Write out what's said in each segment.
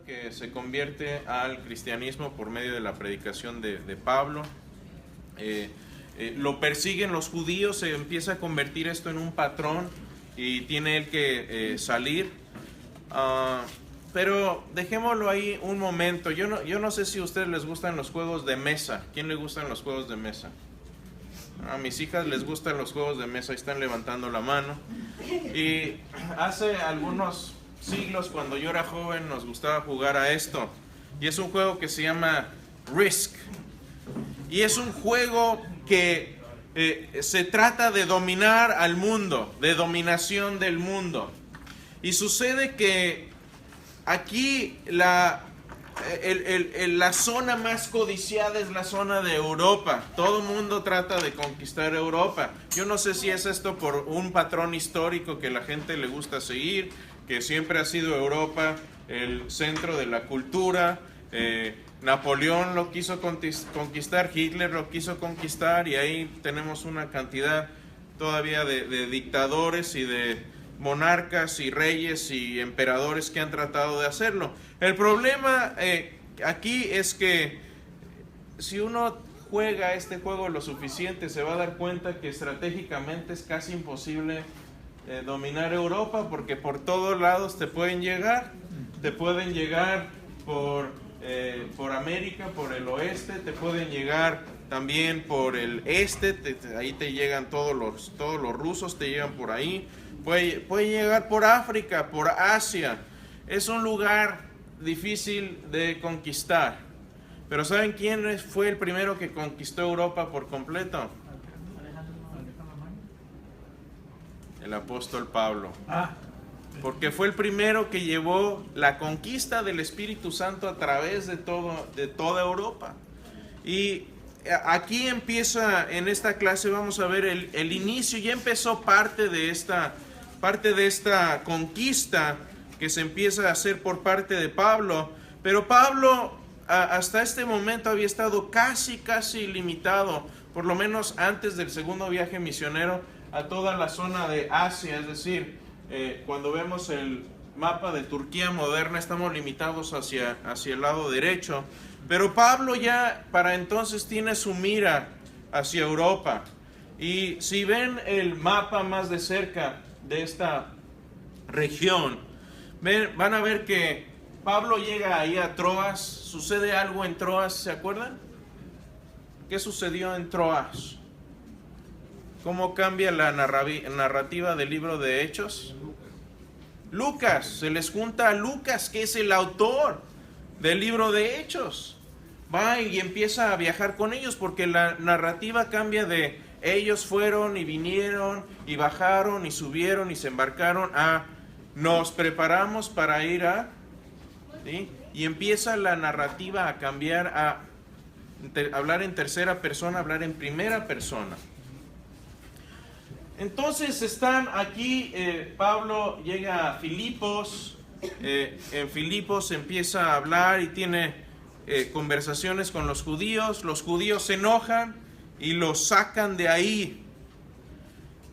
Que se convierte al cristianismo por medio de la predicación de Pablo. Lo persiguen los judíos, se empieza a convertir esto en un patrón y tiene él que salir. Pero dejémoslo ahí un momento. Yo no sé si a ustedes les gustan los juegos de mesa. ¿Quién le gustan los juegos de mesa? A mis hijas les gustan los juegos de mesa, ahí están levantando la mano. Y hace algunos siglos, cuando yo era joven, nos gustaba jugar a esto. Y es un juego que se llama Risk. Y es un juego que se trata de dominar al mundo, de dominación del mundo. Y sucede que aquí la zona más codiciada es la zona de Europa. Todo el mundo trata de conquistar Europa. Yo no sé si es esto por un patrón histórico que la gente le gusta seguir, que siempre ha sido Europa el centro de la cultura. Napoleón lo quiso conquistar, Hitler lo quiso conquistar, y ahí tenemos una cantidad todavía de dictadores y de monarcas y reyes y emperadores que han tratado de hacerlo. El problema aquí es que si uno juega este juego lo suficiente, se va a dar cuenta que estratégicamente es casi imposible dominar Europa, porque por todos lados te pueden llegar por América, por el oeste, te pueden llegar también por el este, ahí te llegan todos los rusos, te llegan por ahí. Puede llegar por África, por Asia. Es un lugar difícil de conquistar. Pero ¿saben quién fue el primero que conquistó Europa por completo? El apóstol Pablo. Porque fue el primero que llevó la conquista del Espíritu Santo a través de toda Europa. Y aquí empieza, en esta clase vamos a ver el inicio. Ya empezó parte de esta conquista que se empieza a hacer por parte de Pablo. Pero Pablo hasta este momento había estado casi limitado, por lo menos antes del segundo viaje misionero, a toda la zona de Asia. Es decir, cuando vemos el mapa de Turquía moderna, estamos limitados hacia el lado derecho. Pero Pablo ya para entonces tiene su mira hacia Europa. Y si ven el mapa más de cerca de esta región, van a ver que Pablo llega ahí a Troas. Sucede algo en Troas, ¿se acuerdan? ¿Qué sucedió en Troas? ¿Cómo cambia la narrativa del libro de Hechos? Lucas, se les junta a Lucas, que es el autor del libro de Hechos. Va y empieza a viajar con ellos, porque la narrativa cambia de ellos fueron y vinieron y bajaron y subieron y se embarcaron a nos preparamos para ir a... ¿sí? Y empieza la narrativa a cambiar a hablar en tercera persona, hablar en primera persona. Entonces están aquí, Pablo llega a Filipos, en Filipos empieza a hablar y tiene conversaciones con los judíos se enojan y los sacan de ahí.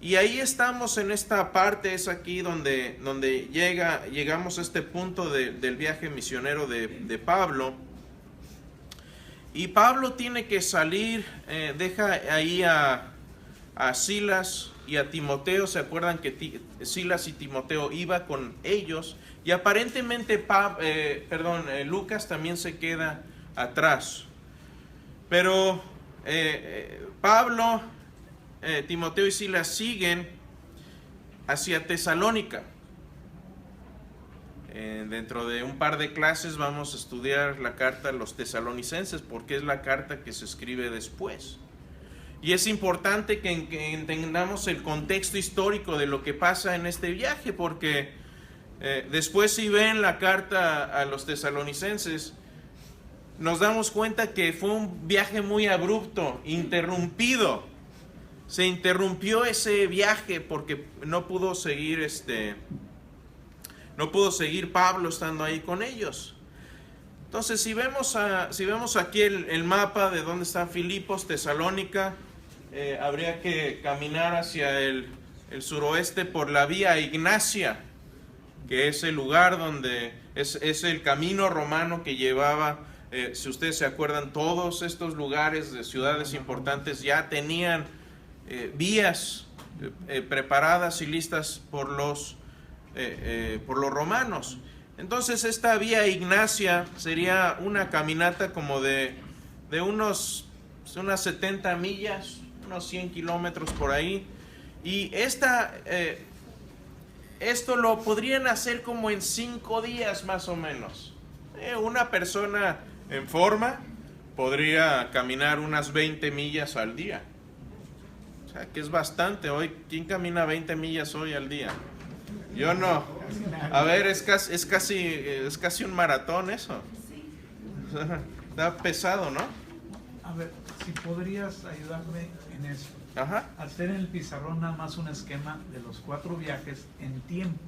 Y ahí estamos en esta parte, es aquí donde llegamos a este punto del viaje misionero de Pablo. Y Pablo tiene que salir, deja ahí a Silas y a Timoteo. Se acuerdan que Silas y Timoteo iba con ellos, y aparentemente Lucas también se queda atrás. Pero Pablo, Timoteo y Silas siguen hacia Tesalónica. Dentro de un par de clases vamos a estudiar la carta a los tesalonicenses, porque es la carta que se escribe después. Y es importante que entendamos el contexto histórico de lo que pasa en este viaje, porque después, si ven la carta a los tesalonicenses, nos damos cuenta que fue un viaje muy abrupto, interrumpido. Se interrumpió ese viaje porque no pudo seguir Pablo estando ahí con ellos. Entonces, si vemos aquí el mapa de dónde está Filipos, Tesalónica, habría que caminar hacia el suroeste por la vía Ignacia, que es el lugar donde Es el camino romano que llevaba, si ustedes se acuerdan, todos estos lugares de ciudades importantes ya tenían vías preparadas y listas por los romanos. Entonces esta vía Ignacia sería una caminata como de unas 70 millas, unos 100 kilómetros por ahí. Y esto lo podrían hacer como en 5 días más o menos. Una persona en forma podría caminar unas 20 millas al día. O sea, que es bastante. Hoy, ¿quién camina 20 millas hoy al día? Yo no. A ver, es casi un maratón eso. Está pesado, ¿no? A ver, si podrías ayudarme en eso. Ajá. Hacer en el pizarrón nada más un esquema de los 4 viajes en tiempo.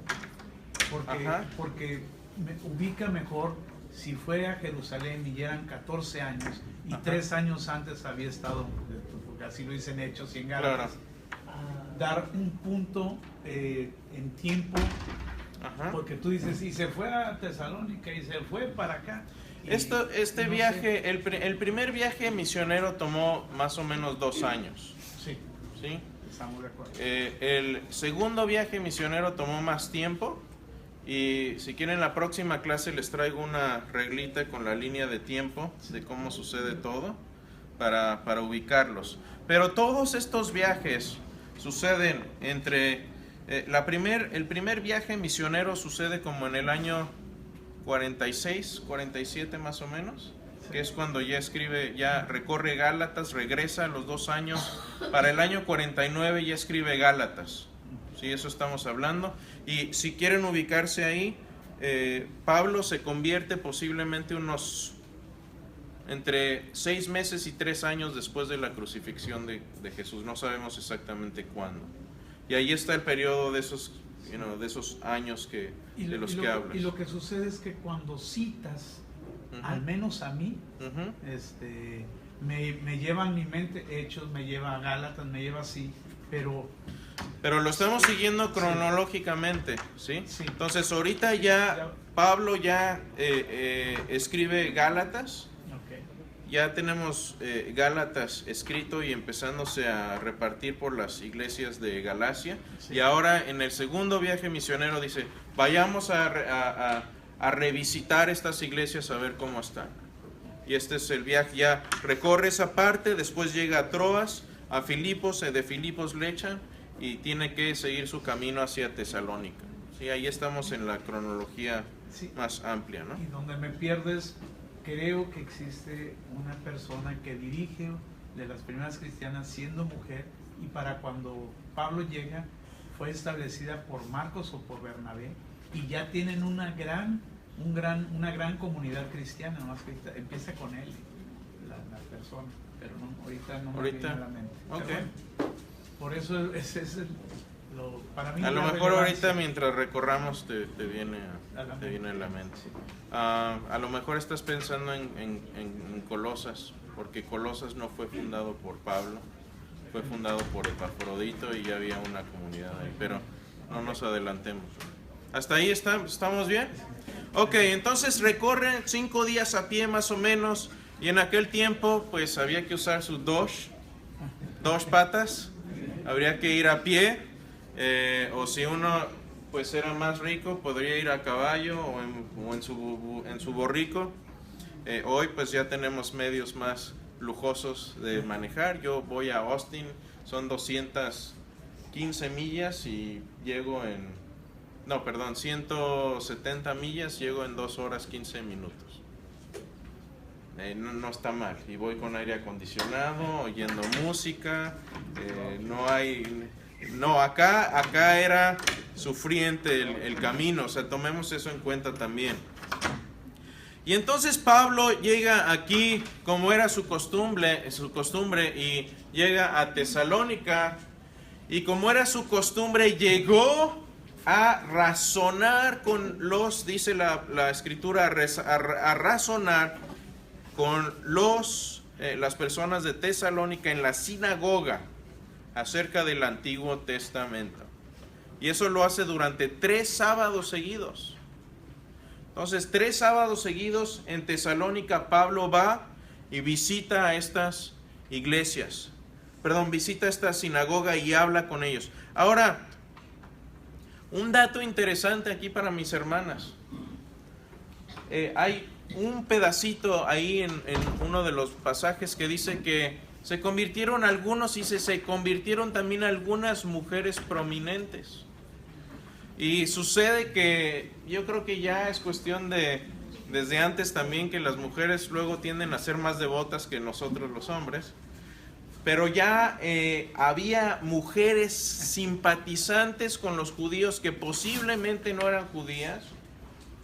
Porque me ubica mejor si fue a Jerusalén y ya eran 14 años y 3 años antes había estado, porque así lo dicen Hechos y en Gálatas. Claro. Dar un punto en tiempo. Ajá. Porque tú dices, y se fue a Tesalónica y se fue para acá. Este viaje, el primer viaje misionero tomó más o menos 2 años. Sí. ¿Sí? Estamos de acuerdo. El segundo viaje misionero tomó más tiempo. Y si quieren, la próxima clase les traigo una reglita con la línea de tiempo de cómo sucede todo para ubicarlos. Pero todos estos viajes suceden entre... el primer viaje misionero sucede como en el año 46, 47 más o menos, que es cuando ya recorre Gálatas, regresa a los 2 años. Para el año 49 ya escribe Gálatas. Sí, eso estamos hablando. Y si quieren ubicarse ahí, Pablo se convierte posiblemente entre 6 meses y 3 años después de la crucifixión de Jesús. No sabemos exactamente cuándo. Y ahí está el periodo de esos años de los que hablas. Y lo que sucede es que cuando citas, al menos a mí, me lleva en mi mente Hechos, me lleva a Gálatas, me lleva así, pero lo estamos siguiendo cronológicamente, ¿sí? Sí. Entonces ahorita ya Pablo ya escribe Gálatas. Okay. Ya tenemos Gálatas escrito y empezándose a repartir por las iglesias de Galacia. Sí. Y ahora en el segundo viaje misionero dice, vayamos a revisitar estas iglesias a ver cómo están. Y este es el viaje, ya recorre esa parte, después llega a Troas, a Filipos, de Filipos le echan y tiene que seguir su camino hacia Tesalónica. Sí, ahí estamos en la cronología más amplia, ¿no? Y donde me pierdes, creo que existe una persona que dirige de las primeras cristianas siendo mujer, y para cuando Pablo llega fue establecida por Marcos o por Bernabé, y ya tienen una gran comunidad cristiana, nomás que empieza con él, la persona, pero no, ahorita no me viene a la mente. Okay. Por eso ese es para mí. A lo mejor ahorita mientras recorramos te viene a la mente. Sí. A lo mejor estás pensando en Colosas, porque Colosas no fue fundado por Pablo, fue fundado por Epafrodito y ya había una comunidad ahí, pero no nos adelantemos. ¿Hasta ahí estamos bien? Ok, entonces recorren 5 días a pie más o menos, y en aquel tiempo pues había que usar sus dos patas, habría que ir a pie, o si uno pues era más rico podría ir a caballo o en su borrico. Hoy pues ya tenemos medios más lujosos de manejar. Yo voy a Austin, son 215 millas y llego 170 millas, llego en 2 horas 15 minutos. No está mal, y voy con aire acondicionado, oyendo música, acá era sufriente el camino, o sea, tomemos eso en cuenta también. Y entonces Pablo llega aquí, como era su costumbre, y llega a Tesalónica, y como era su costumbre, llegó a razonar dice la escritura, a razonar con las personas de Tesalónica en la sinagoga acerca del Antiguo Testamento. Y eso lo hace durante 3 sábados seguidos. Entonces, 3 sábados seguidos en Tesalónica, Pablo va y visita a estas iglesias. Visita esta sinagoga y habla con ellos. Ahora, un dato interesante aquí para mis hermanas. Hay un pedacito ahí en uno de los pasajes que dice que se convirtieron algunos y se convirtieron también algunas mujeres prominentes. Y sucede que yo creo que ya es cuestión de, desde antes también, que las mujeres luego tienden a ser más devotas que nosotros los hombres. Pero ya había mujeres simpatizantes con los judíos que posiblemente no eran judías,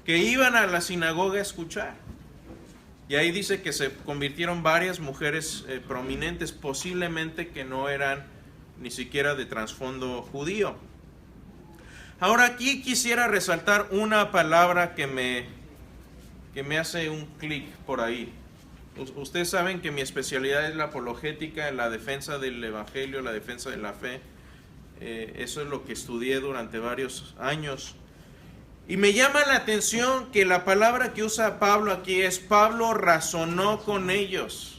que iban a la sinagoga a escuchar. Y ahí dice que se convirtieron varias mujeres prominentes, posiblemente que no eran ni siquiera de trasfondo judío. Ahora aquí quisiera resaltar una palabra que me hace un clic por ahí. Ustedes saben que mi especialidad es la apologética, la defensa del evangelio, la defensa de la fe. Eso es lo que estudié durante varios años. Y me llama la atención que la palabra que usa Pablo aquí es: Pablo razonó con ellos.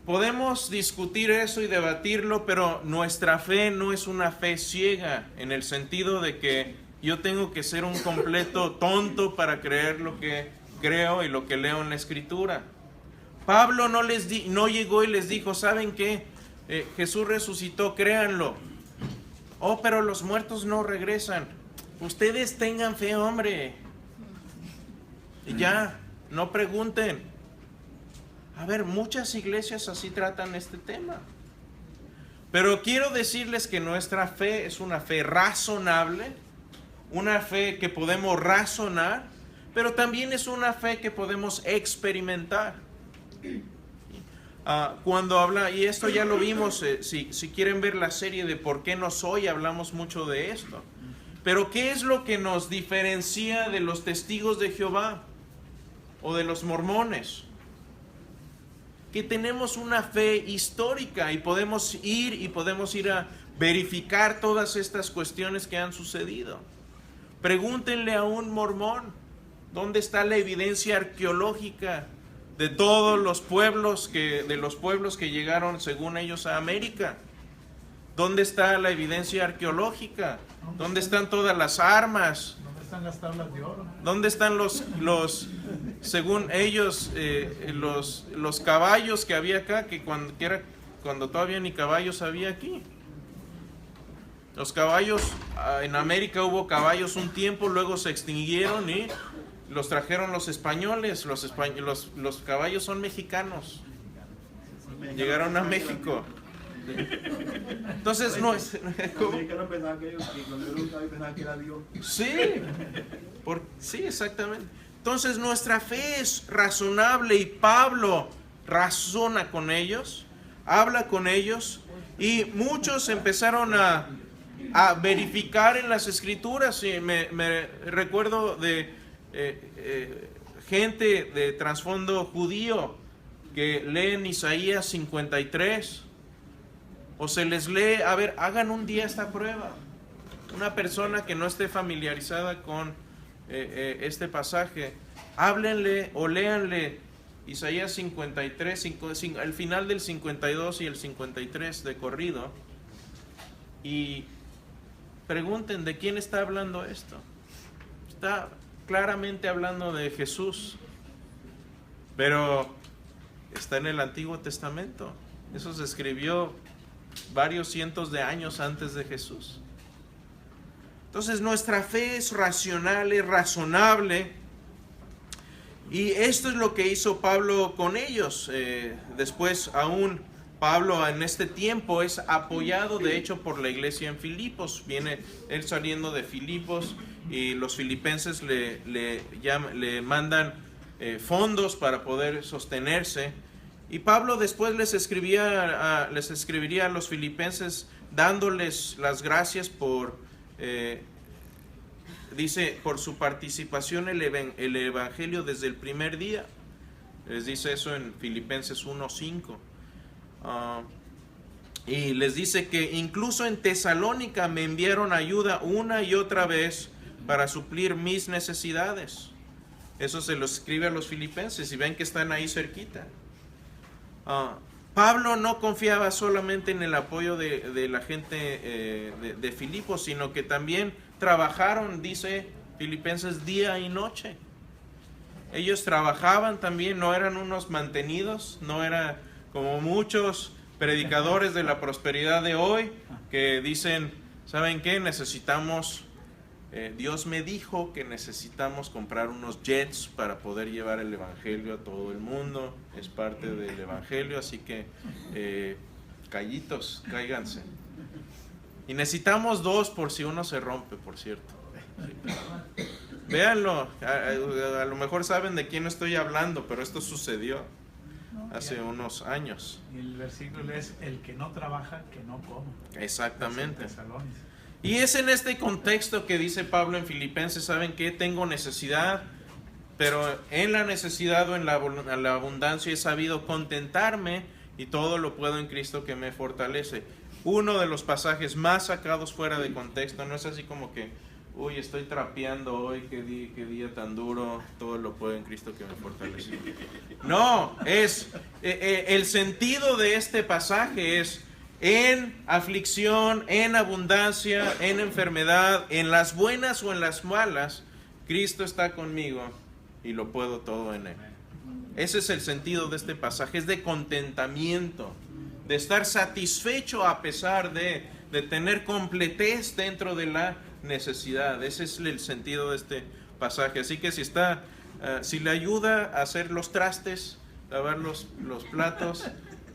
Podemos discutir eso y debatirlo, pero nuestra fe no es una fe ciega, en el sentido de que yo tengo que ser un completo tonto para creer lo que creo y lo que leo en la Escritura. Pablo no llegó y les dijo: ¿saben qué? Jesús resucitó, créanlo. Oh, pero los muertos no regresan. Ustedes tengan fe, hombre. Y ya, no pregunten. A ver, muchas iglesias así tratan este tema. Pero quiero decirles que nuestra fe es una fe razonable, una fe que podemos razonar, pero también es una fe que podemos experimentar. Cuando habla, y esto ya lo vimos, si quieren ver la serie de ¿Por qué no soy?, hablamos mucho de esto. Pero ¿qué es lo que nos diferencia de los testigos de Jehová o de los mormones? Que tenemos una fe histórica y podemos ir a verificar todas estas cuestiones que han sucedido. Pregúntenle a un mormón: ¿dónde está la evidencia arqueológica de todos los pueblos que llegaron según ellos a América? ¿Dónde está la evidencia arqueológica? ¿Dónde están todas las armas? ¿Dónde están las tablas de oro? ¿Dónde están según ellos, los caballos que había acá, cuando todavía ni caballos había aquí? Los caballos, en América hubo caballos un tiempo, luego se extinguieron y los trajeron los españoles. Los caballos son mexicanos. Llegaron a México. Entonces no es... Los mexicanos pensaban que cuando era un caballo pensaban que era Dios. Sí, exactamente. Entonces nuestra fe es razonable y Pablo razona con ellos, habla con ellos, y muchos empezaron a verificar en las Escrituras. Y me recuerdo de gente de trasfondo judío que leen Isaías 53, o se les lee, a ver, hagan un día esta prueba. Una persona que no esté familiarizada con este pasaje, háblenle o léanle Isaías 53, el final del 52 y el 53 de corrido, y pregunten de quién está hablando esto. Está claramente hablando de Jesús, pero está en el Antiguo Testamento. Eso se escribió varios cientos de años antes de Jesús. Entonces nuestra fe es racional, es razonable, y esto es lo que hizo Pablo con ellos. Después aún Pablo en este tiempo es apoyado de hecho por la iglesia en Filipos. Viene él saliendo de Filipos y los filipenses le mandan fondos para poder sostenerse. Y Pablo después les escribiría a los filipenses dándoles las gracias por, dice, por su participación en el evangelio desde el primer día. Les dice eso en Filipenses 1:5. Y les dice que incluso en Tesalónica me enviaron ayuda una y otra vez para suplir mis necesidades. Eso se lo escribe a los filipenses y ven que están ahí cerquita. Pablo no confiaba solamente en el apoyo de la gente de Filipos, sino que también trabajaron, dice Filipenses, día y noche. Ellos trabajaban también, no eran unos mantenidos, no era como muchos predicadores de la prosperidad de hoy que dicen, ¿saben qué? Necesitamos, Dios me dijo que necesitamos comprar unos jets para poder llevar el evangelio a todo el mundo, es parte del evangelio, así que callitos, cáiganse. Y necesitamos 2 por si uno se rompe, por cierto. Sí. Véanlo, a lo mejor saben de quién estoy hablando, pero esto sucedió hace unos años. Y el versículo es, el que no trabaja, que no coma. Exactamente. Y es en este contexto que dice Pablo en Filipenses, ¿saben qué? Tengo necesidad, pero en la necesidad o en la abundancia he sabido contentarme y todo lo puedo en Cristo que me fortalece. Uno de los pasajes más sacados fuera de contexto, no es así como que, uy, estoy trapeando hoy, qué día tan duro, todo lo puedo en Cristo que me fortalece. No, es el sentido de este pasaje es en aflicción, en abundancia, en enfermedad, en las buenas o en las malas, Cristo está conmigo y lo puedo todo en Él. Ese es el sentido de este pasaje, es de contentamiento, de estar satisfecho a pesar de tener completez dentro de la necesidad. Ese es el sentido de este pasaje. Así que si le ayuda a hacer los trastes, lavar los platos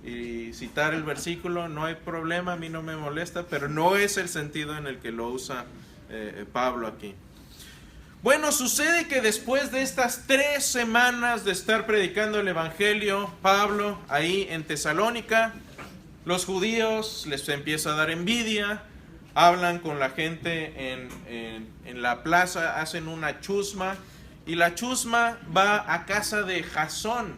y citar el versículo, no hay problema, a mí no me molesta, pero no es el sentido en el que lo usa Pablo aquí. Bueno, sucede que después de estas 3 semanas de estar predicando el evangelio, Pablo ahí en Tesalónica, los judíos les empieza a dar envidia, hablan con la gente en la plaza, hacen una chusma, y la chusma va a casa de Jasón,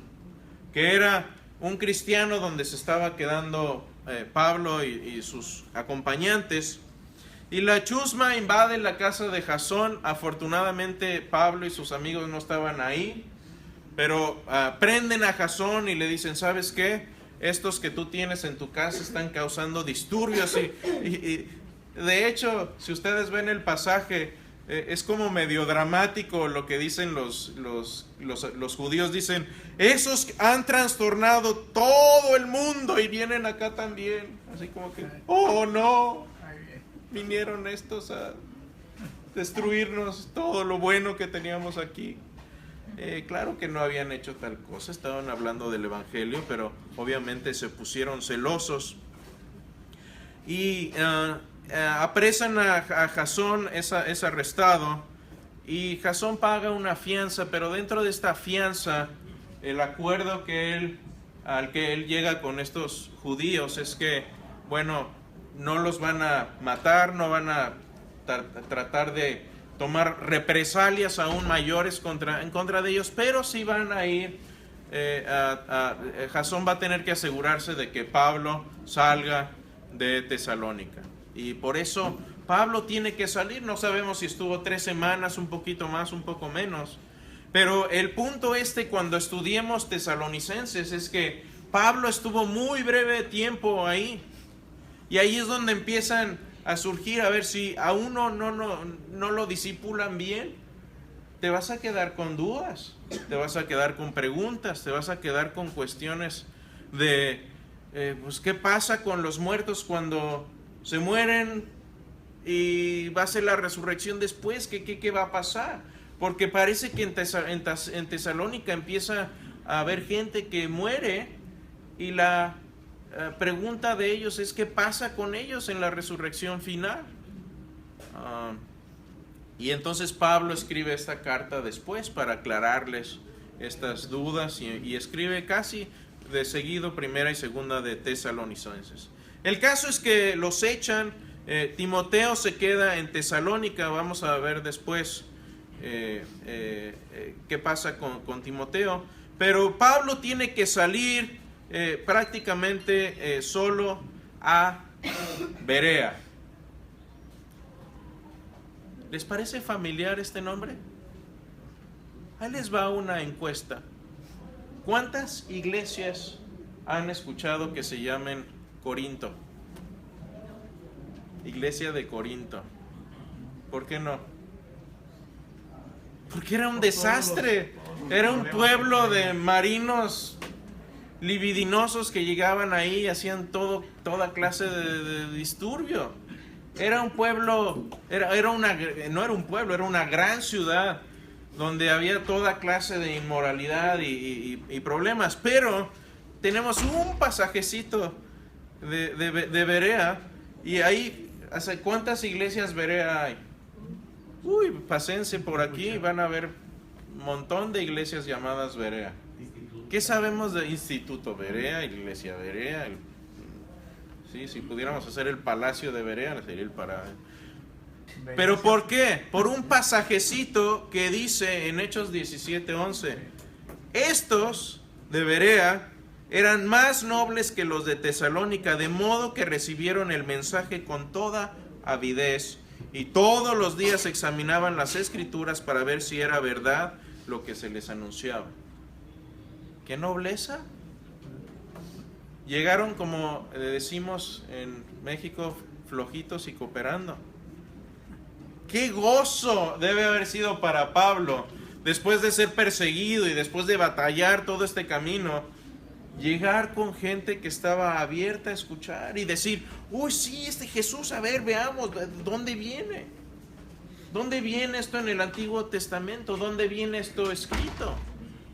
que era un cristiano donde se estaba quedando Pablo y sus acompañantes. Y la chusma invade la casa de Jasón. Afortunadamente Pablo y sus amigos no estaban ahí, pero prenden a Jasón y le dicen, ¿sabes qué? Estos que tú tienes en tu casa están causando disturbios y de hecho, si ustedes ven el pasaje, es como medio dramático lo que dicen los judíos. Dicen, esos han trastornado todo el mundo y vienen acá también. Así como que, oh no, vinieron estos a destruirnos todo lo bueno que teníamos aquí. Claro que no habían hecho tal cosa, estaban hablando del evangelio, pero obviamente se pusieron celosos. Y apresan a Jasón, es arrestado, y Jasón paga una fianza, pero dentro de esta fianza, el acuerdo al que él llega con estos judíos es que, bueno, no los van a matar, no van a tratar de tomar represalias aún mayores en contra de ellos, pero sí van a ir, Jasón va a tener que asegurarse de que Pablo salga de Tesalónica. Y por eso Pablo tiene que salir. No sabemos si estuvo 3 semanas, un poquito más, un poco menos. Pero el punto cuando estudiemos Tesalonicenses, es que Pablo estuvo muy breve tiempo ahí. Y ahí es donde empiezan a surgir, a ver si a uno no lo discipulan bien. Te vas a quedar con dudas, te vas a quedar con preguntas, te vas a quedar con cuestiones de, pues, ¿qué pasa con los muertos cuando se mueren y va a ser la resurrección después? ¿Qué va a pasar? Porque parece que en Tesalónica empieza a haber gente que muere y la pregunta de ellos es ¿qué pasa con ellos en la resurrección final? Y entonces Pablo escribe esta carta después para aclararles estas dudas y escribe casi de seguido primera y segunda de Tesalonicenses. El caso es que los echan, Timoteo se queda en Tesalónica, vamos a ver después qué pasa con Timoteo, pero Pablo tiene que salir prácticamente solo a Berea. ¿Les parece familiar este nombre? Ahí les va una encuesta. ¿Cuántas iglesias han escuchado que se llamen Corinto? Iglesia de Corinto. ¿Por qué no? Porque era un desastre. Era un pueblo de marinos libidinosos que llegaban ahí y hacían toda clase de disturbio. Era un pueblo, no era un pueblo, era una gran ciudad donde había toda clase de inmoralidad y problemas. Pero tenemos un pasajecito de Berea, y ahí, ¿cuántas iglesias Berea hay? Uy, pásense por aquí, van a ver un montón de iglesias llamadas Berea. ¿Qué sabemos de Instituto Berea, Iglesia Berea? Sí, si pudiéramos hacer el Palacio de Berea, sería el para. ¿Pero por qué? Por un pasajecito que dice en Hechos 17:11: estos de Berea eran más nobles que los de Tesalónica, de modo que recibieron el mensaje con toda avidez, y todos los días examinaban las Escrituras para ver si era verdad lo que se les anunciaba. ¡Qué nobleza! Llegaron, como decimos en México, flojitos y cooperando. ¡Qué gozo debe haber sido para Pablo, después de ser perseguido y después de batallar todo este camino, llegar con gente que estaba abierta a escuchar y decir: uy, sí, este Jesús, a ver, veamos, ¿dónde viene? ¿Dónde viene esto en el Antiguo Testamento? ¿Dónde viene esto escrito?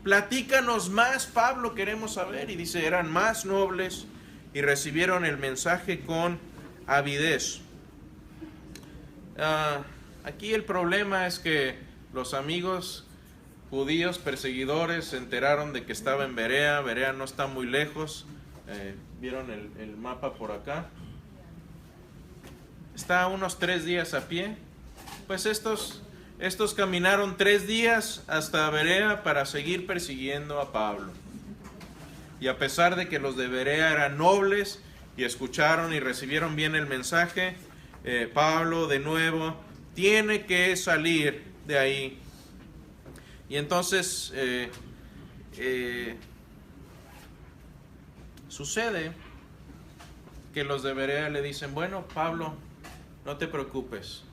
Platícanos más, Pablo, queremos saber. Y dice: eran más nobles y recibieron el mensaje con avidez. Aquí el problema es que los amigos judíos perseguidores se enteraron de que estaba en Berea. Berea no está muy lejos. ¿Vieron el mapa por acá? Está a unos 3 días a pie. Pues estos caminaron 3 días hasta Berea para seguir persiguiendo a Pablo. Y a pesar de que los de Berea eran nobles y escucharon y recibieron bien el mensaje, Pablo de nuevo tiene que salir de ahí. Y entonces sucede que los de Berea le dicen: bueno, Pablo, no te preocupes,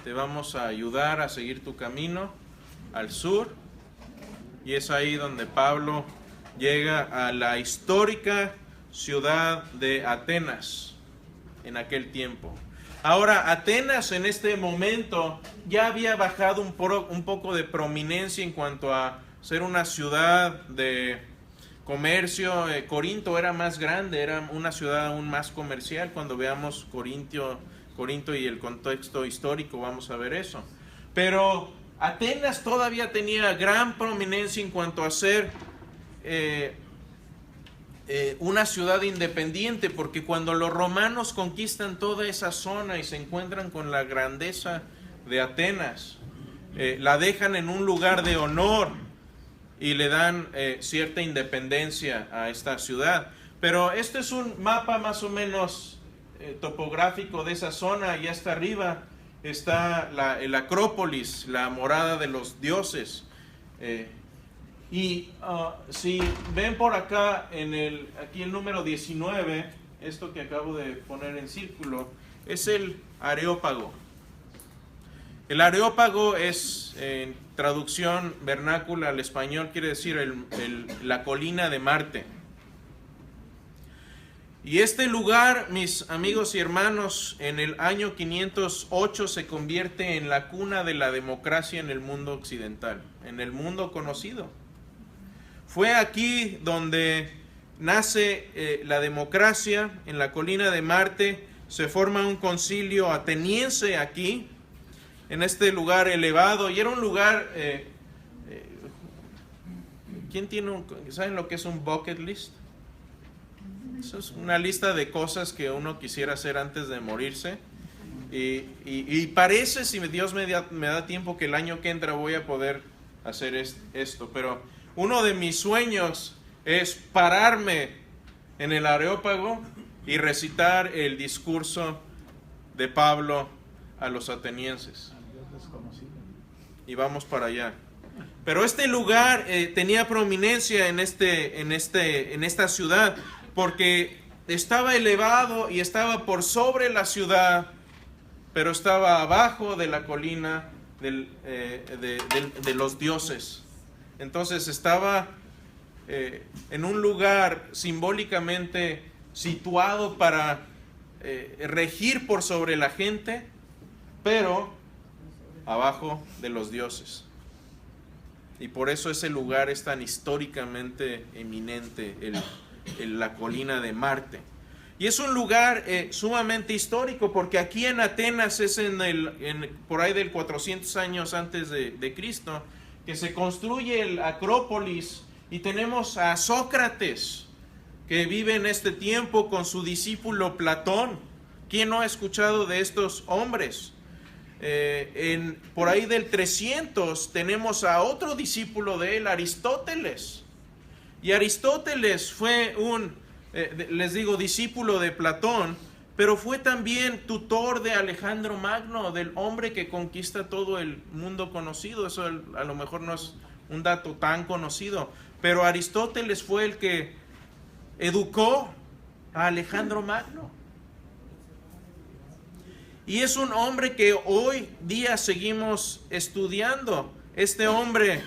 te vamos a ayudar a seguir tu camino al sur. Y es ahí donde Pablo llega a la histórica ciudad de Atenas en aquel tiempo. Ahora, Atenas en este momento ya había bajado un poco de prominencia en cuanto a ser una ciudad de comercio. Corinto era más grande, era una ciudad aún más comercial. Cuando veamos Corinto y el contexto histórico vamos a ver eso. Pero Atenas todavía tenía gran prominencia en cuanto a ser una ciudad independiente, porque cuando los romanos conquistan toda esa zona y se encuentran con la grandeza de Atenas, la dejan en un lugar de honor y le dan cierta independencia a esta ciudad. Pero este es un mapa más o menos topográfico de esa zona. Y hasta arriba está el Acrópolis, la morada de los dioses. Si ven por acá, aquí el número 19, esto que acabo de poner en círculo, es el Areópago. El Areópago es, en traducción vernácula al español, quiere decir la colina de Marte. Y este lugar, mis amigos y hermanos, en el año 508 se convierte en la cuna de la democracia en el mundo occidental, en el mundo conocido. Fue aquí donde nace la democracia, en la colina de Marte. Se forma un concilio ateniense aquí, en este lugar elevado. Y era un lugar... ¿saben lo que es un bucket list? Eso es una lista de cosas que uno quisiera hacer antes de morirse. Y parece, si Dios me da tiempo, que el año que entra voy a poder hacer esto. Pero uno de mis sueños es pararme en el Areópago y recitar el discurso de Pablo a los atenienses. desconocido. Y vamos para allá. Pero este lugar tenía prominencia en esta ciudad, porque estaba elevado y estaba por sobre la ciudad, pero estaba abajo de la colina de los dioses. Entonces estaba en un lugar simbólicamente situado para regir por sobre la gente, pero abajo de los dioses. Y por eso ese lugar es tan históricamente eminente, la colina de Marte. Y es un lugar sumamente histórico, porque aquí en Atenas es por ahí del 400 años antes de Cristo, que se construye el Acrópolis, y tenemos a Sócrates, que vive en este tiempo con su discípulo Platón. ¿Quién no ha escuchado de estos hombres? Por ahí del 300 tenemos a otro discípulo de él, Aristóteles. Y Aristóteles fue les digo, discípulo de Platón, pero fue también tutor de Alejandro Magno, del hombre que conquista todo el mundo conocido. Eso a lo mejor no es un dato tan conocido, pero Aristóteles fue el que educó a Alejandro Magno. Y es un hombre que hoy día seguimos estudiando. Este hombre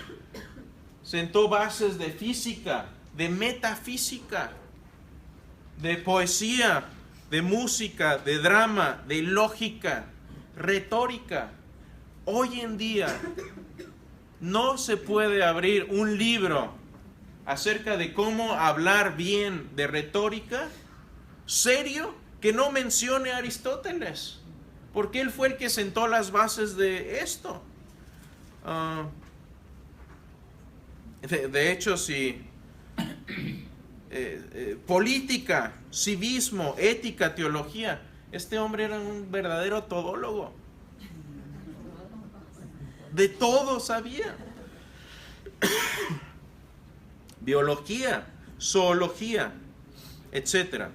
sentó bases de física, de metafísica, de poesía, de música, de drama, de lógica, retórica. Hoy en día no se puede abrir un libro acerca de cómo hablar bien de retórica serio que no mencione a Aristóteles, porque él fue el que sentó las bases de esto. De hecho, si política, civismo, ética, teología, este hombre era un verdadero todólogo. De todo sabía. Biología, zoología, etcétera.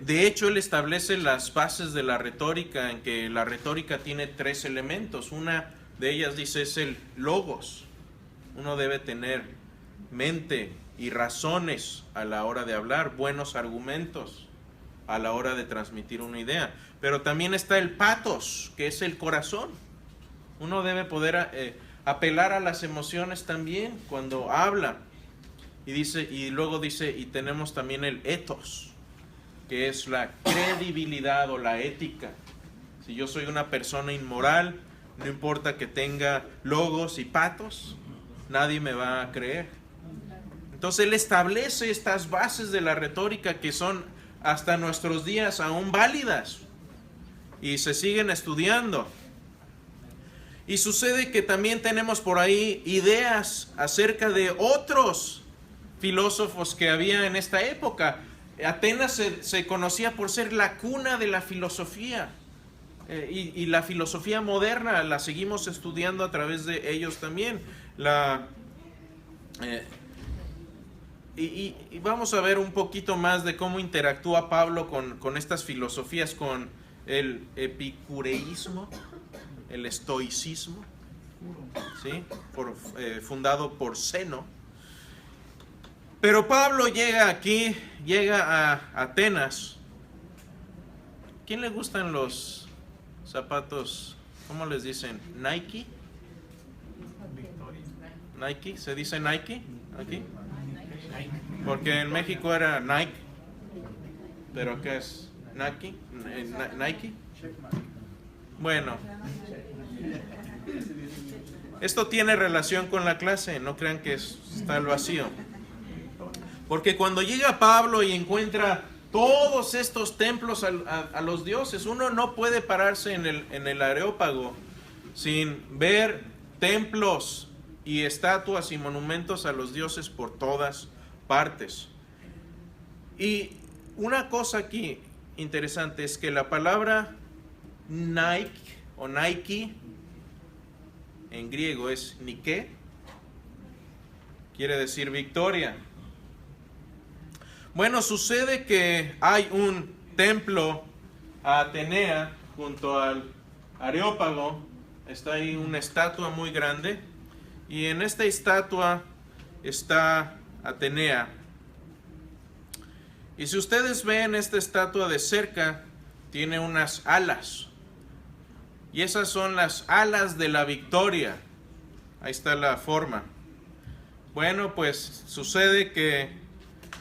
De hecho, él establece las bases de la retórica, en que la retórica tiene 3 elementos. Una de ellas dice es el logos. Uno debe tener mente y razones a la hora de hablar, buenos argumentos a la hora de transmitir una idea. Pero también está el patos, que es el corazón. Uno debe poder apelar a las emociones también cuando habla. Y luego dice, y tenemos también el ethos, que es la credibilidad o la ética. Si yo soy una persona inmoral, no importa que tenga logos y patos, nadie me va a creer. Entonces él establece estas bases de la retórica que son hasta nuestros días aún válidas y se siguen estudiando. Y sucede que también tenemos por ahí ideas acerca de otros filósofos que había en esta época. Atenas se conocía por ser la cuna de la filosofía, y la filosofía moderna la seguimos estudiando a través de ellos también. Y vamos a ver un poquito más de cómo interactúa Pablo con estas filosofías, con el epicureísmo, el estoicismo, ¿sí? Fundado por Zeno. Pero Pablo llega a Atenas. ¿Quién le gustan los zapatos? ¿Cómo les dicen? ¿Nike? ¿Nike? ¿Se dice Nike aquí? Porque en México era Nike. ¿Pero qué es? ¿Nike? ¿Nike? Bueno. Esto tiene relación con la clase, no crean que está al vacío. Porque cuando llega Pablo y encuentra todos estos templos a los dioses, uno no puede pararse en el Areópago sin ver templos y estatuas y monumentos a los dioses por todas partes. Y una cosa aquí interesante es que la palabra Nike o Nike en griego es Nike, quiere decir victoria. Bueno, sucede que hay un templo a Atenea junto al Areópago está ahí una estatua muy grande, y en esta estatua está Atenea. Y si ustedes ven esta estatua de cerca, tiene unas alas, y esas son las alas de la victoria. Ahí está la forma. Bueno, pues sucede que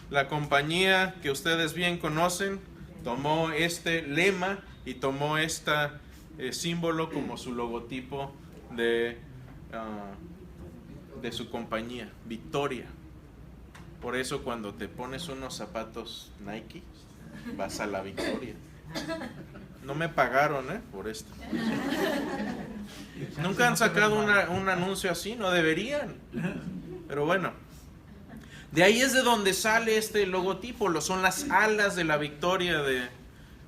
la compañía que ustedes bien conocen tomó este lema y tomó este símbolo como su logotipo de su compañía, Victoria. Por eso cuando te pones unos zapatos Nike, vas a la victoria. No me pagaron por esto. Nunca han sacado un anuncio así, no deberían. Pero bueno, de ahí es de donde sale este logotipo, son las alas de la victoria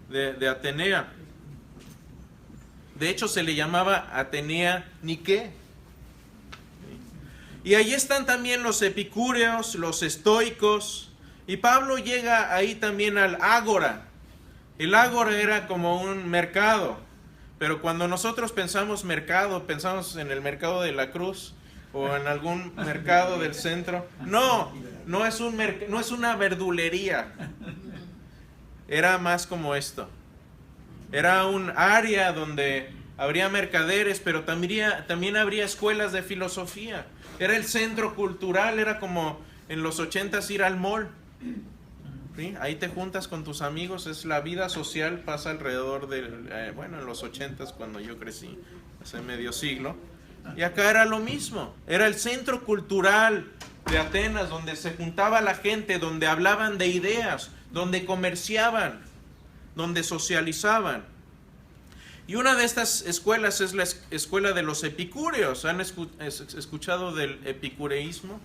de Atenea. De hecho se le llamaba Atenea Nike. Y ahí están también los epicúreos, los estoicos, y Pablo llega ahí también al ágora. El ágora era como un mercado, pero cuando nosotros pensamos mercado, pensamos en el mercado de la Cruz o en algún mercado del centro. No es una verdulería. Era más como esto. Era un área donde habría mercaderes, pero también habría escuelas de filosofía. Era el centro cultural, era como en los 80s ir al mall. ¿Sí? Ahí te juntas con tus amigos, es la vida social, pasa alrededor en los 80s cuando yo crecí, hace medio siglo. Y acá era lo mismo, era el centro cultural de Atenas, donde se juntaba la gente, donde hablaban de ideas, donde comerciaban, donde socializaban. Y una de estas escuelas es la escuela de los epicúreos. ¿Han escuchado del epicureísmo?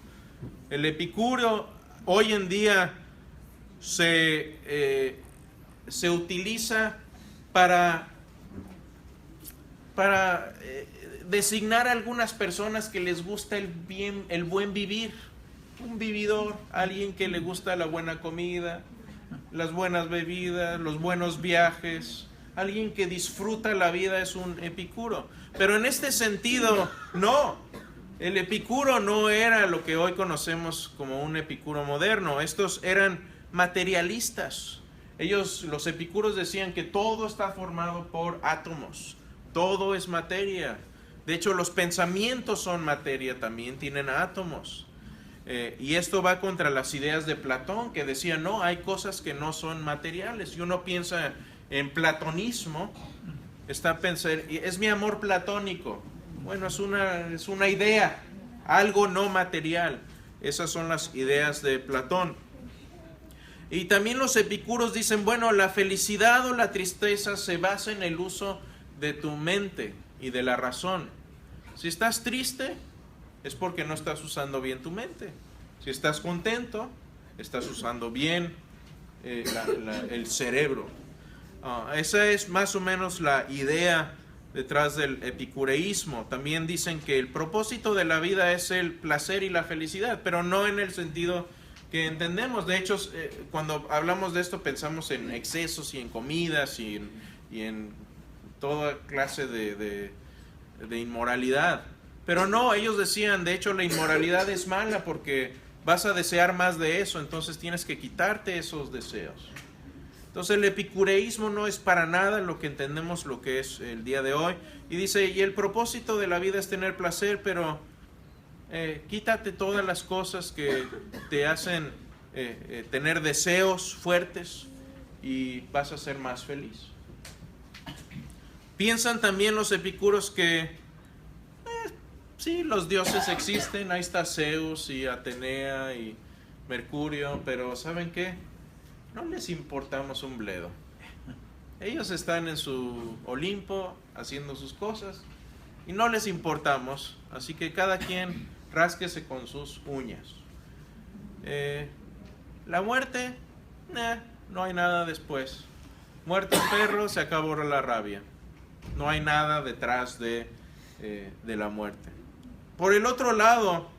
El epicúreo hoy en día se utiliza para designar a algunas personas que les gusta el buen vivir. Un vividor, alguien que le gusta la buena comida, las buenas bebidas, los buenos viajes. Alguien que disfruta la vida es un epicuro. Pero en este sentido, no. El epicuro no era lo que hoy conocemos como un epicuro moderno. Estos eran materialistas. Los epicuros decían que todo está formado por átomos. Todo es materia. De hecho, los pensamientos son materia también, tienen átomos. Y esto va contra las ideas de Platón, que decía, no, hay cosas que no son materiales. Y uno piensa en platonismo, es mi amor platónico. Bueno, es una idea, algo no material. Esas son las ideas de Platón. Y también los epicuros dicen, bueno, la felicidad o la tristeza se basa en el uso de tu mente y de la razón. Si estás triste, es porque no estás usando bien tu mente. Si estás contento, estás usando bien el cerebro. Esa es más o menos la idea detrás del epicureísmo. También dicen que el propósito de la vida es el placer y la felicidad, pero no en el sentido que entendemos. De hecho, cuando hablamos de esto pensamos en excesos y en comidas y en toda clase de inmoralidad. Pero no, ellos decían, de hecho la inmoralidad es mala porque vas a desear más de eso, entonces tienes que quitarte esos deseos. Entonces el epicureísmo no es para nada lo que entendemos lo que es el día de hoy. Y dice, y el propósito de la vida es tener placer, pero quítate todas las cosas que te hacen tener deseos fuertes y vas a ser más feliz. Piensan también los epicuros que sí, los dioses existen, ahí está Zeus y Atenea y Mercurio, pero ¿saben qué? No les importamos un bledo. Ellos están en su Olimpo haciendo sus cosas y no les importamos, así que cada quien rásquese con sus uñas. La muerte, no hay nada después. Muerto el perro, se acabó la rabia. No hay nada detrás de la muerte. Por el otro lado,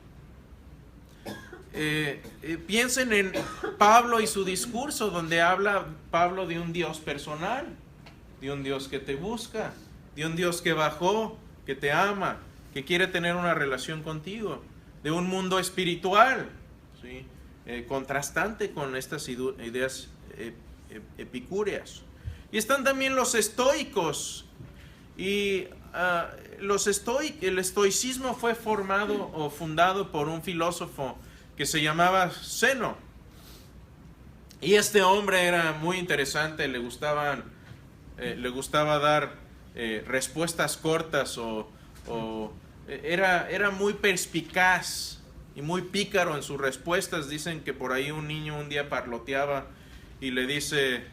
piensen en Pablo y su discurso, donde habla Pablo de un Dios personal, de un Dios que te busca, de un Dios que bajó, que te ama, que quiere tener una relación contigo, de un mundo espiritual, ¿sí? Contrastante con estas ideas epicúreas. Y están también los estoicos, y el estoicismo fue formado o fundado por un filósofo que se llamaba Zeno. Y este hombre era muy interesante, le gustaba dar respuestas cortas era muy perspicaz y muy pícaro en sus respuestas. Dicen que por ahí un niño un día parloteaba y le dice: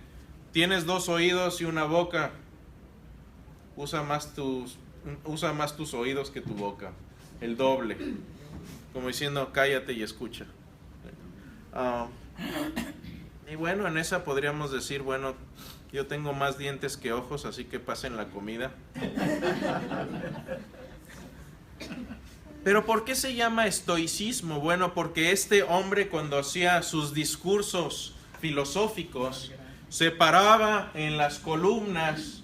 tienes 2 oídos y una boca, usa más tus oídos que tu boca, el doble, como diciendo cállate y escucha. Y bueno, en esa podríamos decir, bueno, yo tengo más dientes que ojos, así que pasen la comida. Pero ¿por qué se llama estoicismo? Bueno, porque este hombre, cuando hacía sus discursos filosóficos, se paraba en las columnas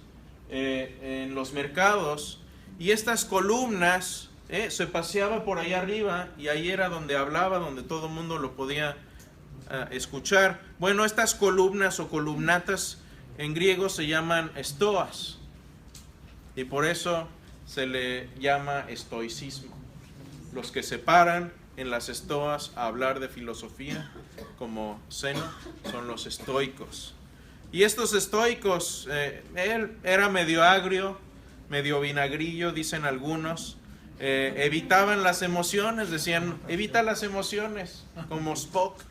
en los mercados, y estas columnas se paseaba por ahí arriba, y ahí era donde hablaba, donde todo el mundo lo podía escuchar. Bueno, estas columnas o columnatas en griego se llaman estoas, y por eso se le llama estoicismo. Los que se paran en las estoas a hablar de filosofía, como Zeno, son los estoicos. Y estos estoicos, él era medio agrio, medio vinagrillo, dicen algunos. Evitaban las emociones, decían, evita las emociones, como Spock.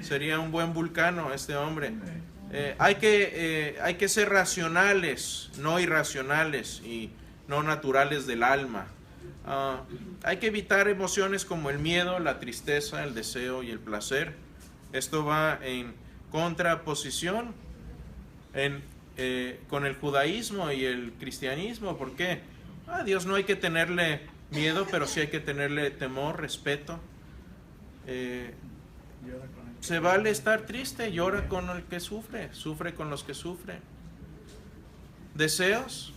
Sería un buen vulcano este hombre. Hay que ser racionales, no irracionales y no naturales del alma. Hay que evitar emociones como el miedo, la tristeza, el deseo y el placer. Esto va en contraposición con el judaísmo y el cristianismo. ¿Por qué? A Dios no hay que tenerle miedo, pero sí hay que tenerle temor, respeto. Se vale estar triste, llora con el que sufre con los que sufren. ¿Deseos?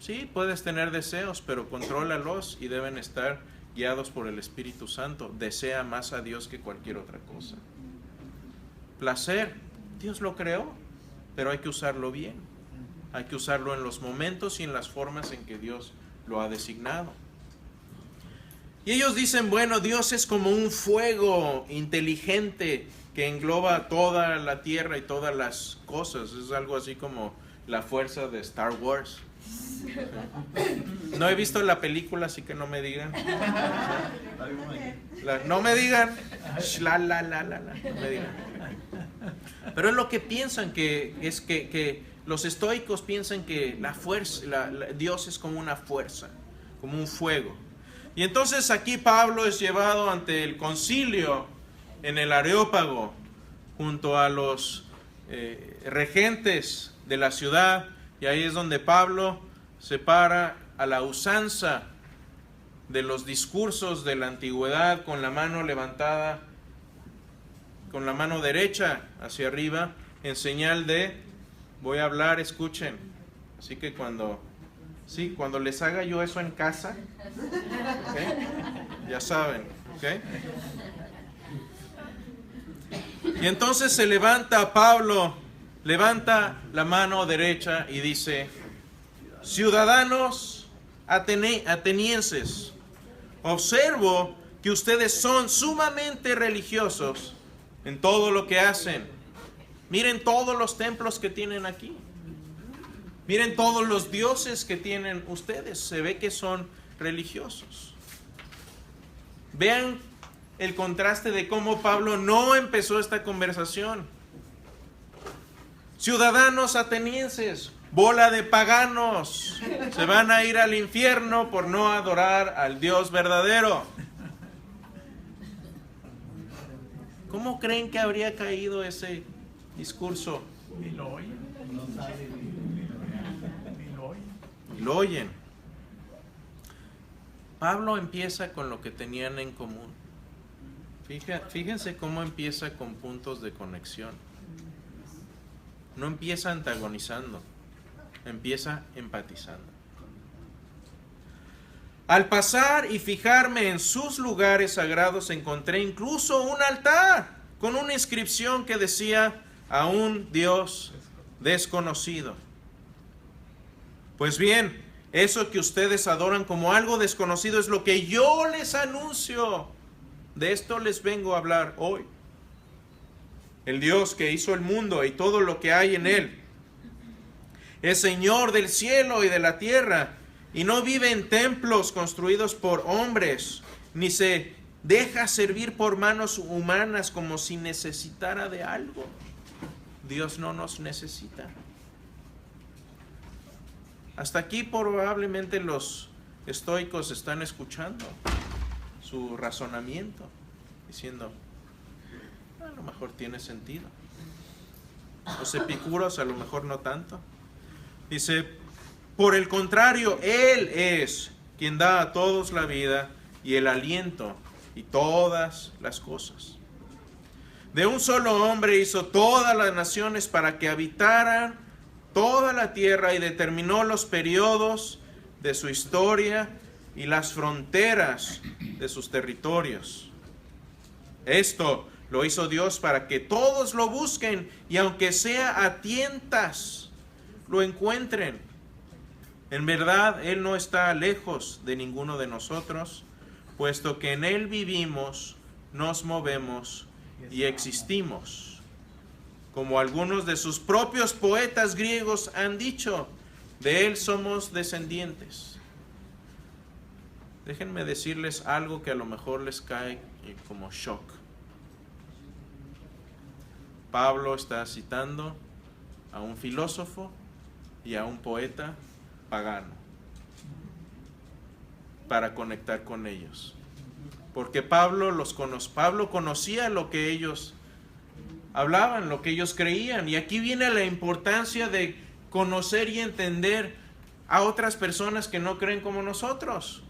Sí, puedes tener deseos, pero contrólalos y deben estar guiados por el Espíritu Santo. Desea más a Dios que cualquier otra cosa. Placer, Dios lo creó, pero hay que usarlo bien. Hay que usarlo en los momentos y en las formas en que Dios lo ha designado. Y ellos dicen, bueno, Dios es como un fuego inteligente que engloba toda la tierra y todas las cosas. Es algo así como la fuerza de Star Wars. No he visto la película, así que no me digan. No me digan. No me digan. Pero es lo que piensan, que los estoicos piensan que la fuerza, Dios es como una fuerza, como un fuego. Y entonces aquí Pablo es llevado ante el concilio en el Areópago, junto a los regentes de la ciudad, y ahí es donde Pablo se para a la usanza de los discursos de la antigüedad, con la mano levantada, con la mano derecha hacia arriba, en señal de voy a hablar, escuchen. Así que cuando les haga yo eso en casa, ¿okay? Ya saben, ¿okay? Y entonces se levanta Pablo, levanta la mano derecha y dice: ciudadanos atenienses, observo que ustedes son sumamente religiosos en todo lo que hacen. Miren todos los templos que tienen aquí. Miren todos los dioses que tienen ustedes. Se ve que son religiosos. Vean el contraste de cómo Pablo no empezó esta conversación. Ciudadanos atenienses, bola de paganos, se van a ir al infierno por no adorar al Dios verdadero. ¿Cómo creen que habría caído ese discurso? Ni lo oyen, no sabe, ni lo oyen. Y lo oyen. Pablo empieza con lo que tenían en común. Fíjense cómo empieza con puntos de conexión. No empieza antagonizando. Empieza empatizando. Al pasar y fijarme en sus lugares sagrados, encontré incluso un altar con una inscripción que decía: a un Dios desconocido. Pues bien, eso que ustedes adoran como algo desconocido es lo que yo les anuncio. De esto les vengo a hablar hoy. El Dios que hizo el mundo y todo lo que hay en él es Señor del cielo y de la tierra, y no vive en templos construidos por hombres, ni se deja servir por manos humanas como si necesitara de algo. Dios no nos necesita. Hasta aquí probablemente los estoicos están escuchando su razonamiento, diciendo: a lo mejor tiene sentido. Los epicúreos a lo mejor no tanto. Dice: por el contrario, Él es quien da a todos la vida y el aliento y todas las cosas. De un solo hombre hizo todas las naciones para que habitaran toda la tierra, y determinó los periodos de su historia y las fronteras de sus territorios. Esto lo hizo Dios para que todos lo busquen, y aunque sea a tientas, lo encuentren. En verdad, Él no está lejos de ninguno de nosotros, puesto que en Él vivimos, nos movemos y existimos. Como algunos de sus propios poetas griegos han dicho, de Él somos descendientes. Déjenme decirles algo que a lo mejor les cae como shock. Pablo está citando a un filósofo y a un poeta pagano para conectar con ellos, porque Pablo conocía lo que ellos hablaban, lo que ellos creían, y aquí viene la importancia de conocer y entender a otras personas que no creen como nosotros.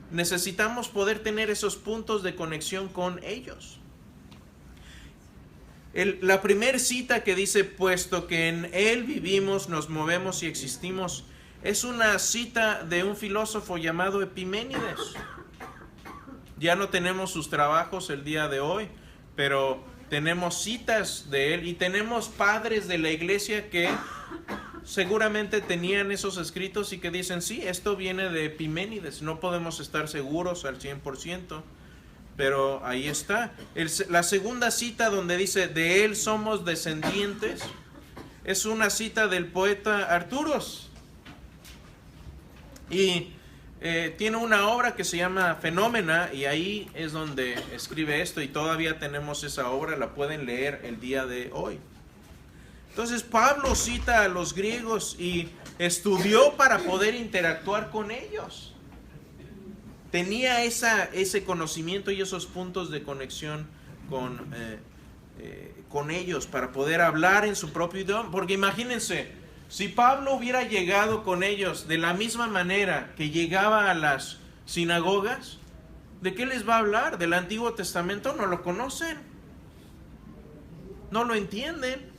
Necesitamos poder tener esos puntos de conexión con ellos. La primera cita que dice, puesto que en Él vivimos, nos movemos y existimos, es una cita de un filósofo llamado Epiménides. Ya no tenemos sus trabajos el día de hoy, pero tenemos citas de él, y tenemos padres de la iglesia que seguramente tenían esos escritos y que dicen, sí, esto viene de Epiménides. No podemos estar seguros al 100%, pero ahí está. La segunda cita donde dice, de Él somos descendientes, es una cita del poeta Arturos. Y tiene una obra que se llama Fenómena, y ahí es donde escribe esto, y todavía tenemos esa obra, la pueden leer el día de hoy. Entonces Pablo cita a los griegos y estudió para poder interactuar con ellos. Tenía ese conocimiento y esos puntos de conexión con ellos para poder hablar en su propio idioma. Porque imagínense, si Pablo hubiera llegado con ellos de la misma manera que llegaba a las sinagogas, ¿de qué les va a hablar? Del Antiguo Testamento no lo conocen, no lo entienden.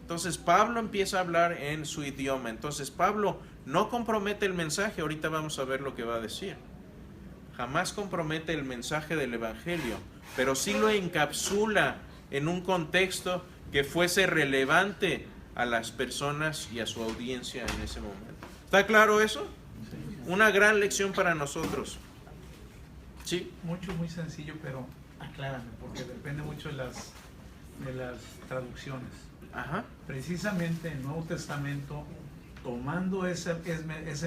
Entonces Pablo empieza a hablar en su idioma. Entonces Pablo no compromete el mensaje. Ahorita vamos a ver lo que va a decir. Jamás compromete el mensaje del Evangelio, pero sí lo encapsula en un contexto que fuese relevante a las personas y a su audiencia en ese momento. ¿Está claro eso? Una gran lección para nosotros. Sí. Muy sencillo, pero aclárame, porque depende mucho de las traducciones. Ajá. Precisamente el Nuevo Testamento, tomando ese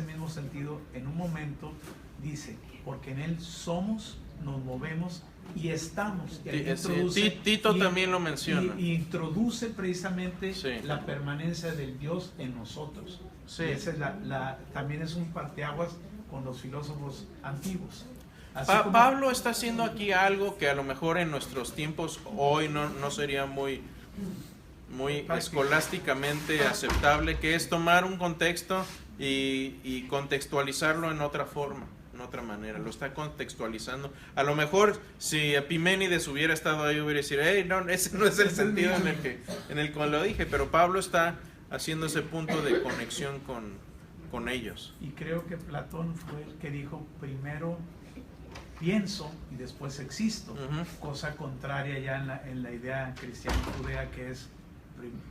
mismo sentido, en un momento dice, porque en Él somos, nos movemos y estamos. Y Tito también lo menciona. Y introduce precisamente sí, la permanencia del Dios en nosotros. Sí. Y esa es también es un parteaguas con los filósofos antiguos. Pablo está haciendo aquí algo que a lo mejor en nuestros tiempos hoy no sería muy escolásticamente aceptable, que es tomar un contexto y contextualizarlo en otra forma, en otra manera. Lo está contextualizando. A lo mejor si Epiménides hubiera estado ahí, hubiera decir, hey, no, ese no es el sentido en el que lo dije, pero Pablo está haciendo ese punto de conexión con ellos. Y creo que Platón fue el que dijo primero pienso y después existo, cosa contraria ya en la idea cristiana judea, que es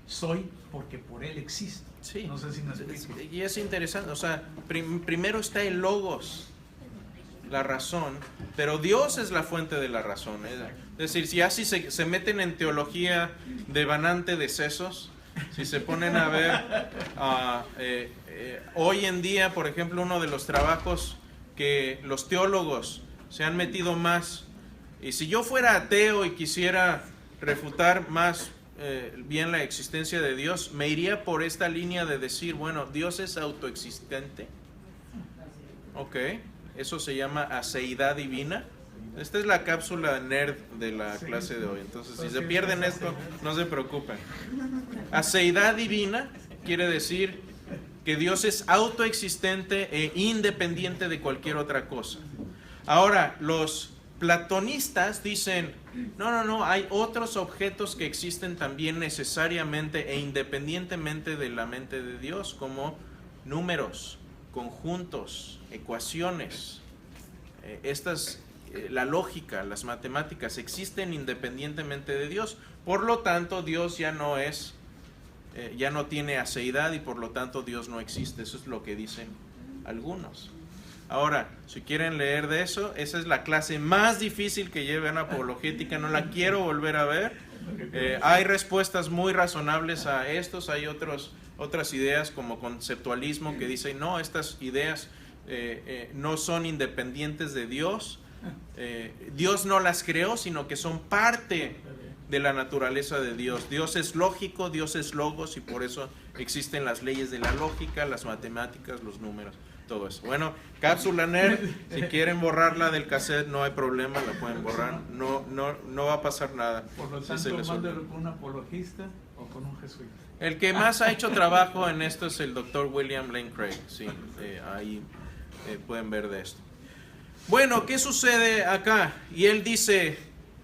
soy porque por él existo. Sí. No sé si me explico. Y es interesante, o sea, primero está el logos, la razón, pero Dios es la fuente de la razón. Es decir, si así se meten en teología devanante de sesos, si se ponen a ver, hoy en día, por ejemplo, uno de los trabajos que los teólogos se han metido más, y si yo fuera ateo y quisiera refutar más bien la existencia de Dios, me iría por esta línea de decir, bueno, Dios es autoexistente. Ok, eso se llama aceidad divina. Esta es la cápsula nerd de la clase de hoy. Entonces, si se pierden esto, no se preocupen. Aceidad divina quiere decir que Dios es autoexistente e independiente de cualquier otra cosa. Ahora, los platonistas dicen, no, hay otros objetos que existen también necesariamente e independientemente de la mente de Dios, como números, conjuntos, ecuaciones. La lógica, las matemáticas existen independientemente de Dios. Por lo tanto, Dios ya no tiene aceidad y por lo tanto Dios no existe. Eso es lo que dicen algunos. Ahora, si quieren leer de eso, esa es la clase más difícil que lleven apologética, no la quiero volver a ver. Hay respuestas muy razonables a estos, hay otras ideas como conceptualismo que dicen, no, estas ideas no son independientes de Dios. Dios no las creó, sino que son parte de la naturaleza de Dios. Dios es lógico, Dios es logos y por eso existen las leyes de la lógica, las matemáticas, los números. Todo eso. Bueno, cápsula nerd, si quieren borrarla del cassette no hay problema, la pueden borrar, no va a pasar nada. Por lo tanto, mándalo con un apologista o con un jesuita. El que más ha hecho trabajo en esto es el Dr. William Lane Craig, sí, ahí pueden ver de esto. Bueno, ¿qué sucede acá? Y él dice,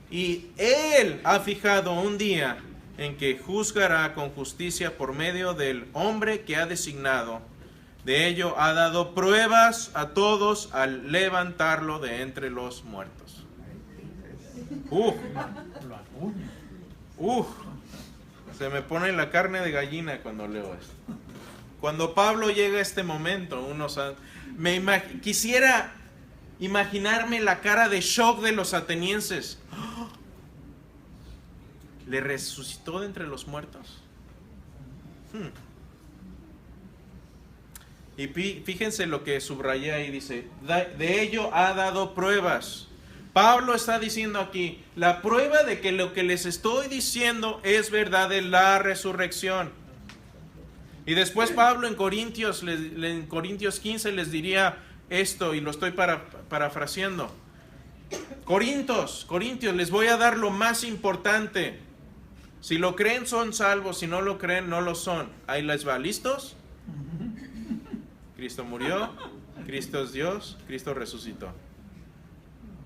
y él ha fijado un día en que juzgará con justicia por medio del hombre que ha designado. De ello ha dado pruebas a todos al levantarlo de entre los muertos. Se me pone la carne de gallina cuando leo esto. Cuando Pablo llega a este momento, quisiera imaginarme la cara de shock de los atenienses. ¿Le resucitó de entre los muertos? Y fíjense lo que subrayé ahí, dice, de ello ha dado pruebas. Pablo está diciendo aquí, la prueba de que lo que les estoy diciendo es verdad de la resurrección. Y después Pablo en Corintios 15 les diría esto, y lo estoy parafraseando. Corintios, les voy a dar lo más importante. Si lo creen son salvos, si no lo creen no lo son. Ahí les va, ¿listos? Cristo murió, Cristo es Dios, Cristo resucitó.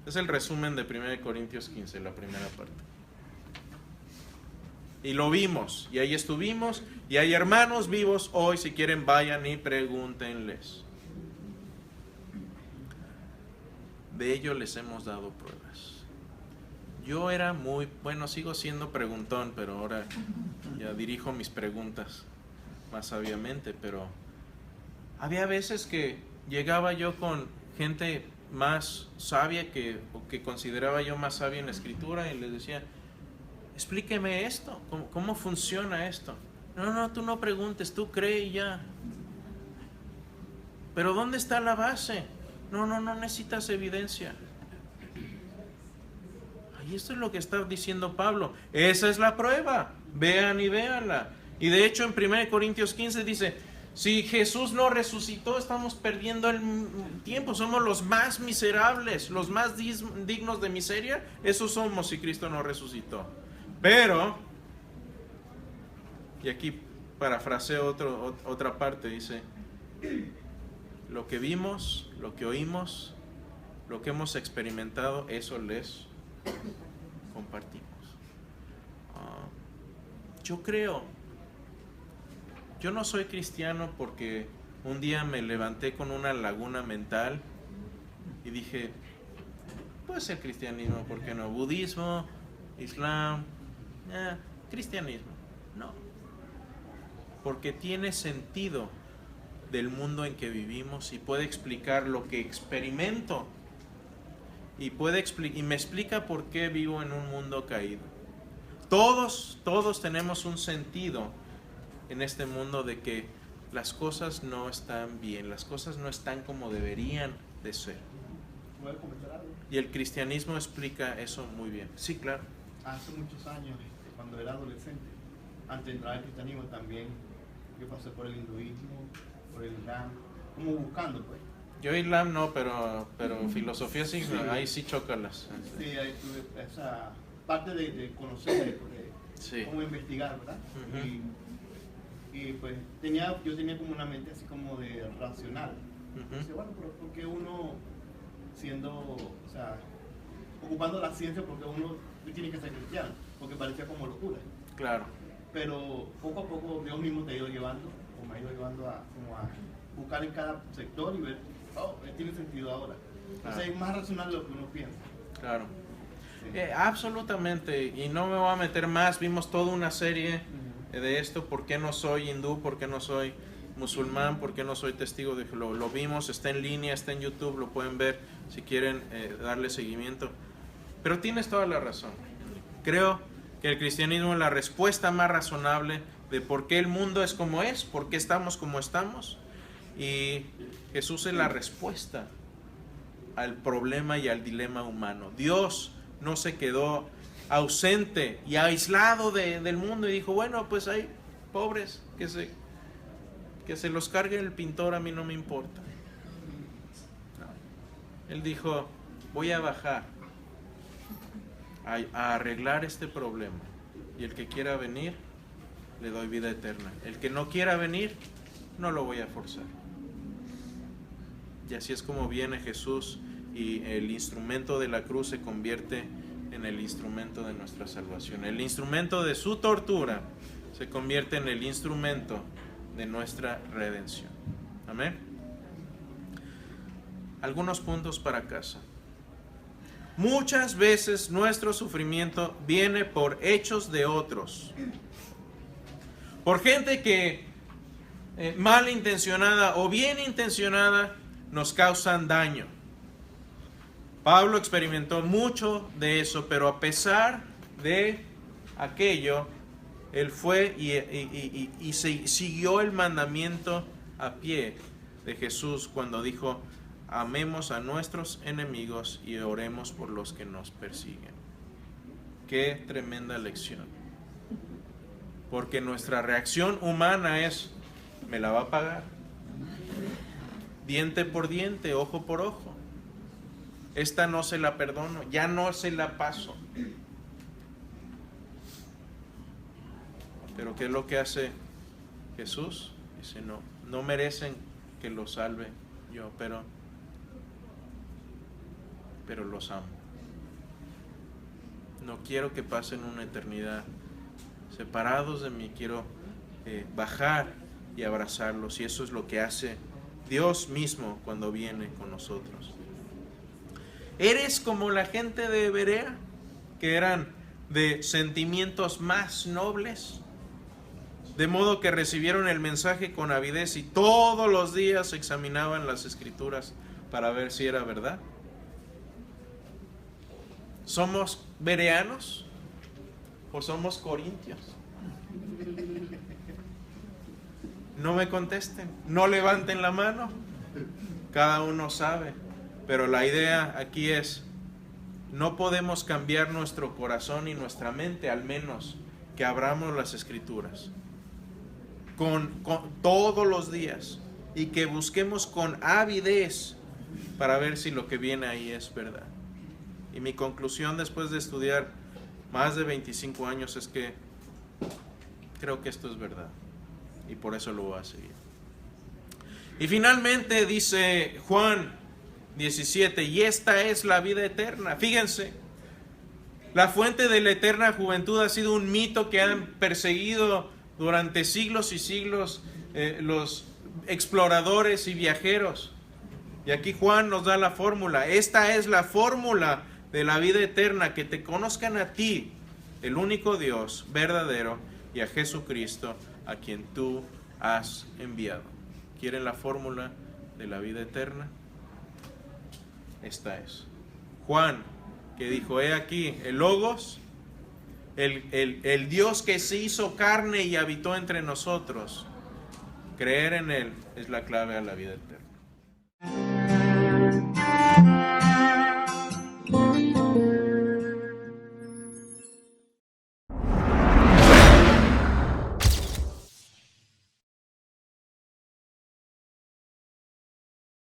Es el resumen de 1 Corintios 15, la primera parte. Y lo vimos, y ahí estuvimos, y hay hermanos vivos hoy, si quieren vayan y pregúntenles. De ello les hemos dado pruebas. Yo era sigo siendo preguntón, pero ahora ya dirijo mis preguntas más sabiamente, pero había veces que llegaba yo con gente más sabia o que consideraba yo más sabia en la escritura y les decía, explíqueme esto, ¿cómo funciona esto? No, tú no preguntes, tú cree y ya. Pero ¿dónde está la base? No necesitas evidencia. Y esto es lo que está diciendo Pablo. Esa es la prueba. Vean y véanla. Y de hecho en 1 Corintios 15 dice, si Jesús no resucitó, estamos perdiendo el tiempo. Somos los más miserables, los más dignos de miseria. Esos somos si Cristo no resucitó. Pero, y aquí parafraseo otra parte, dice, lo que vimos, lo que oímos, lo que hemos experimentado, eso les compartimos. Yo creo yo no soy cristiano porque un día me levanté con una laguna mental y dije, puede ser cristianismo, ¿por qué no? Budismo, islam, cristianismo. No, porque tiene sentido del mundo en que vivimos y puede explicar lo que experimento y me explica por qué vivo en un mundo caído. Todos tenemos un sentido en este mundo de que las cosas no están bien, las cosas no están como deberían de ser. ¿Puedo comentar algo? Y el cristianismo explica eso muy bien. Sí, claro. Hace muchos años, cuando era adolescente, antes de entrar al cristianismo también, yo pasé por el hinduismo, por el islam, como buscando, pues. Yo islam no, pero filosofía sí, ahí sí chócalas. Sí, ahí tuve esa parte de conocer, Sí. cómo investigar, ¿verdad? Uh-huh. Y pues yo tenía como una mente así como de racional. Uh-huh. Dice, bueno, pero ¿por qué uno siendo, o sea, ocupando la ciencia, porque uno tiene que ser cristiano? Porque parecía como locura. Claro. Pero poco a poco Dios mismo te ha ido llevando, o me ha ido llevando a buscar en cada sector y ver, tiene sentido ahora. Entonces es más racional de lo que uno piensa. Claro. Sí. Absolutamente, y no me voy a meter más, vimos toda una serie de esto, ¿por qué no soy hindú? ¿Por qué no soy musulmán? ¿Por qué no soy testigo de Jehová? Lo vimos, está en línea, está en YouTube, lo pueden ver si quieren darle seguimiento. Pero tienes toda la razón. Creo que el cristianismo es la respuesta más razonable de por qué el mundo es como es, por qué estamos como estamos. Y Jesús es la respuesta al problema y al dilema humano. Dios no se quedó ausente y aislado del mundo y dijo, bueno, pues hay pobres, que se los cargue el pintor, a mí no me importa. No. Él dijo, voy a bajar a arreglar este problema, y el que quiera venir, le doy vida eterna. El que no quiera venir, no lo voy a forzar. Y así es como viene Jesús, y el instrumento de la cruz se convierte en el instrumento de nuestra salvación. El instrumento de su tortura se convierte en el instrumento de nuestra redención. Amén. Algunos puntos para casa. Muchas veces nuestro sufrimiento viene por hechos de otros. Por gente que malintencionada o bien intencionada nos causan daño. Pablo experimentó mucho de eso, pero a pesar de aquello, él fue y siguió el mandamiento a pie de Jesús cuando dijo, amemos a nuestros enemigos y oremos por los que nos persiguen. Qué tremenda lección. Porque nuestra reacción humana es, me la va a pagar. Diente por diente, ojo por ojo. Esta no se la perdono, ya no se la paso. Pero ¿qué es lo que hace Jesús? Dice, no merecen que los salve yo, pero los amo. No quiero que pasen una eternidad separados de mí, quiero bajar y abrazarlos, y eso es lo que hace Dios mismo cuando viene con nosotros. Eres como la gente de Berea, que eran de sentimientos más nobles, de modo que recibieron el mensaje con avidez y todos los días examinaban las escrituras para ver si era verdad. ¿Somos bereanos o somos corintios? No me contesten, no levanten la mano, cada uno sabe. Pero la idea aquí es, no podemos cambiar nuestro corazón y nuestra mente, al menos que abramos las escrituras con todos los días y que busquemos con avidez para ver si lo que viene ahí es verdad. Y mi conclusión después de estudiar más de 25 años es que creo que esto es verdad, y por eso lo voy a seguir. Y finalmente dice Juan 17, y esta es la vida eterna. Fíjense, la fuente de la eterna juventud ha sido un mito que han perseguido durante siglos y siglos los exploradores y viajeros. Y aquí Juan nos da la fórmula. Esta es la fórmula de la vida eterna, que te conozcan a ti, el único Dios verdadero, y a Jesucristo, a quien tú has enviado. ¿Quieren la fórmula de la vida eterna? Esta es. Juan, que dijo, he aquí, el Logos, el Dios que se hizo carne y habitó entre nosotros. Creer en Él es la clave a la vida eterna.